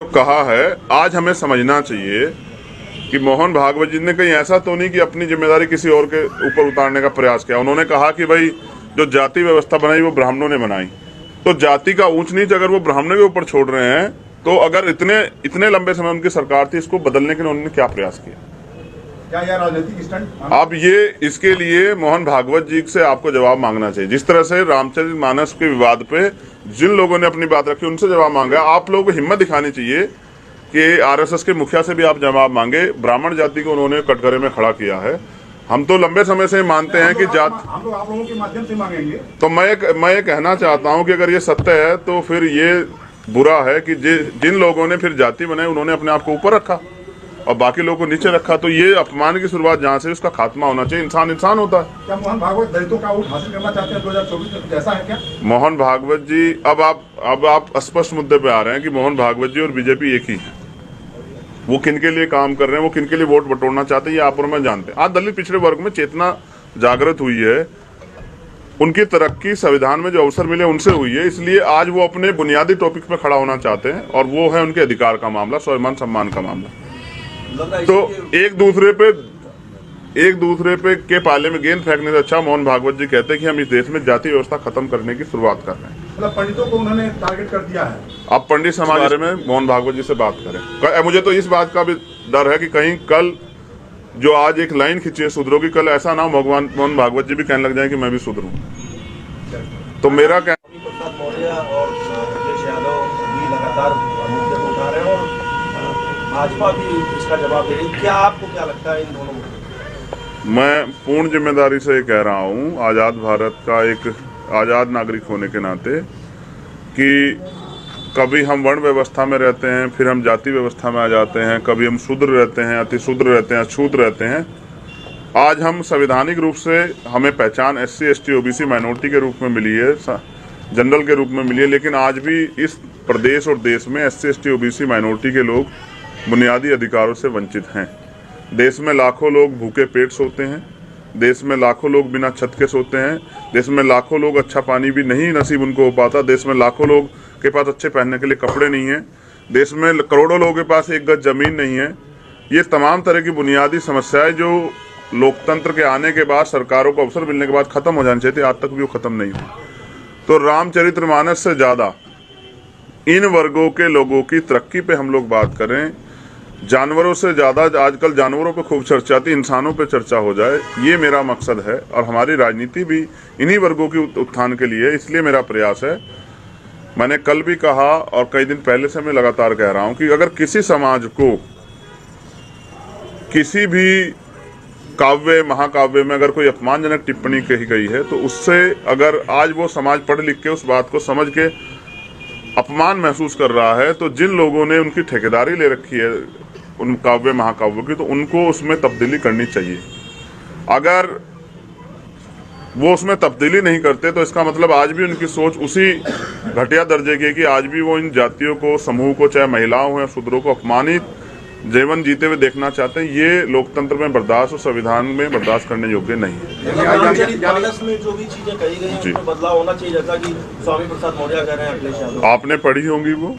कहा है, आज हमें समझना चाहिए कि मोहन भागवत जी ने कहीं ऐसा तो नहीं कि अपनी जिम्मेदारी किसी और के ऊपर उतारने का प्रयास किया। उन्होंने कहा कि भाई जो जाति व्यवस्था बनाई वो ब्राह्मणों ने बनाई, तो जाति का ऊंच नीच अगर वो ब्राह्मणों के ऊपर छोड़ रहे हैं तो अगर इतने लंबे समय उनकी सरकार थी, इसको बदलने के लिए उन्होंने क्या प्रयास किया? क्या यह राजनीतिक स्टंट? अब ये इसके लिए मोहन भागवत जी से आपको जवाब मांगना चाहिए। जिस तरह से रामचरितमानस के विवाद पे जिन लोगों ने अपनी बात रखी उनसे जवाब मांगा। आप लोगों को हिम्मत दिखानी चाहिए कि आरएसएस के मुखिया से भी आप जवाब मांगे। ब्राह्मण जाति को उन्होंने कटघरे में खड़ा किया है। हम तो लंबे समय से मानते हैं कि जात हम लोग आप लोगों के माध्यम से मांगेंगे। तो मैं ये कहना चाहता हूं कि अगर ये सत्य है तो फिर ये बुरा है कि जिन लोगों ने फिर जाति बनाई उन्होंने अपने आप को ऊपर रखा और बाकी लोगों को नीचे रखा। तो ये अपमान की शुरुआत जहाँ से उसका खात्मा होना चाहिए। इंसान होता है। क्या मोहन भागवत दलितों का वोट हासिल करना चाहते हैं 2024 में? ऐसा है क्या? मोहन भागवत जी, अब आप स्पष्ट मुद्दे पे आ रहे हैं कि मोहन भागवत जी और बीजेपी एक ही है। वो किन के लिए काम कर रहे हैं, वो किन के लिए वोट बटोरना चाहते हैं, ये आप और मैं जानते हैं। आज दलित पिछड़े वर्ग में चेतना जागृत हुई है, उनकी तरक्की संविधान में जो अवसर मिले उनसे हुई है। इसलिए आज वो अपने बुनियादी टॉपिक पे खड़ा होना चाहते हैं और वो है उनके अधिकार का मामला, स्वाभिमान सम्मान का मामला। तो एक दूसरे पे के पाले में गेंद फेंकने से अच्छा मोहन भागवत जी कहते हैं कि हम इस देश में जाति व्यवस्था खत्म करने की शुरुआत कर रहे हैं। मतलब पंडितों को उन्होंने टारगेट कर दिया है। आप पंडित समाज के बारे में मोहन भागवत जी से बात करें। मुझे तो इस बात का भी डर है कि कहीं कल जो आज एक लाइन खींची है शूद्रों की, कल ऐसा ना हो भगवान मोहन भागवत जी भी कहने लग जाए कि मैं भी शूद्र हूँ। तो मेरा क्या मौर्य और अखिलेश यादव भी लगातार मुद्दे को उठा रहे हैं और भाजपा भी इसका जवाब दे रही है। क्या आपको क्या लगता है इन दोनों में? मैं पूर्ण जिम्मेदारी से कह रहा हूँ, आज़ाद भारत का एक आज़ाद नागरिक होने के नाते, कि कभी हम वर्ण व्यवस्था में रहते हैं, फिर हम जाति व्यवस्था में आ जाते हैं, कभी हम शूद्र रहते हैं, अति शूद्र रहते हैं, अछूत रहते हैं। आज हम संवैधानिक रूप से हमें पहचान SC ST OBC माइनॉरिटी के रूप में मिली है, जनरल के रूप में मिली है, लेकिन आज भी इस प्रदेश और देश में SC ST OBC माइनॉरिटी के लोग बुनियादी अधिकारों से वंचित हैं। देश में लाखों लोग भूखे पेट सोते हैं, देश में लाखों लोग बिना छत के सोते हैं, देश में लाखों लोग अच्छा पानी भी नहीं नसीब उनको हो पाता, देश में लाखों लोग के पास अच्छे पहनने के लिए कपड़े नहीं हैं, देश में करोड़ों लोगों के पास एक गज जमीन नहीं है। ये तमाम तरह की बुनियादी समस्याएं जो लोकतंत्र के आने के बाद, सरकारों को अवसर मिलने के बाद खत्म हो जानी चाहिए, आज तक भी वो खत्म नहीं हुई। तो रामचरितमानस से ज़्यादा इन वर्गों के लोगों की तरक्की पे हम लोग बात करें, जानवरों से ज़्यादा आजकल जानवरों पे खूब चर्चा आती, इंसानों पे चर्चा हो जाए, ये मेरा मकसद है। और हमारी राजनीति भी इन्हीं वर्गों के उत्थान के लिए, इसलिए मेरा प्रयास है। मैंने कल भी कहा और कई दिन पहले से मैं लगातार कह रहा हूं कि अगर किसी समाज को किसी भी काव्य महाकाव्य में अगर कोई अपमानजनक टिप्पणी कही गई है, तो उससे अगर आज वो समाज पढ़ लिख के उस बात को समझ के अपमान महसूस कर रहा है, तो जिन लोगों ने उनकी ठेकेदारी ले रखी है उन काव्य महाकाव्यों की, तो उनको उसमें तब्दीली करनी चाहिए। अगर वो उसमें तब्दीली नहीं करते तो इसका मतलब आज भी उनकी सोच उसी घटिया दर्जे की है कि आज भी वो इन जातियों को, समूह को, चाहे महिलाओं हो या शूद्रों को अपमानित जीवन जीते हुए देखना चाहते हैं। ये लोकतंत्र में बर्दाश्त और संविधान में बर्दाश्त करने योग्य नहीं है। रामचरितमानस में जो भी चीजें कही गई हैं उसमें बदलाव होना चाहिए, जैसा कि स्वामी प्रसाद मौर्य कह रहे हैं, अखिलेश यादव। आपने पढ़ी होंगी वो।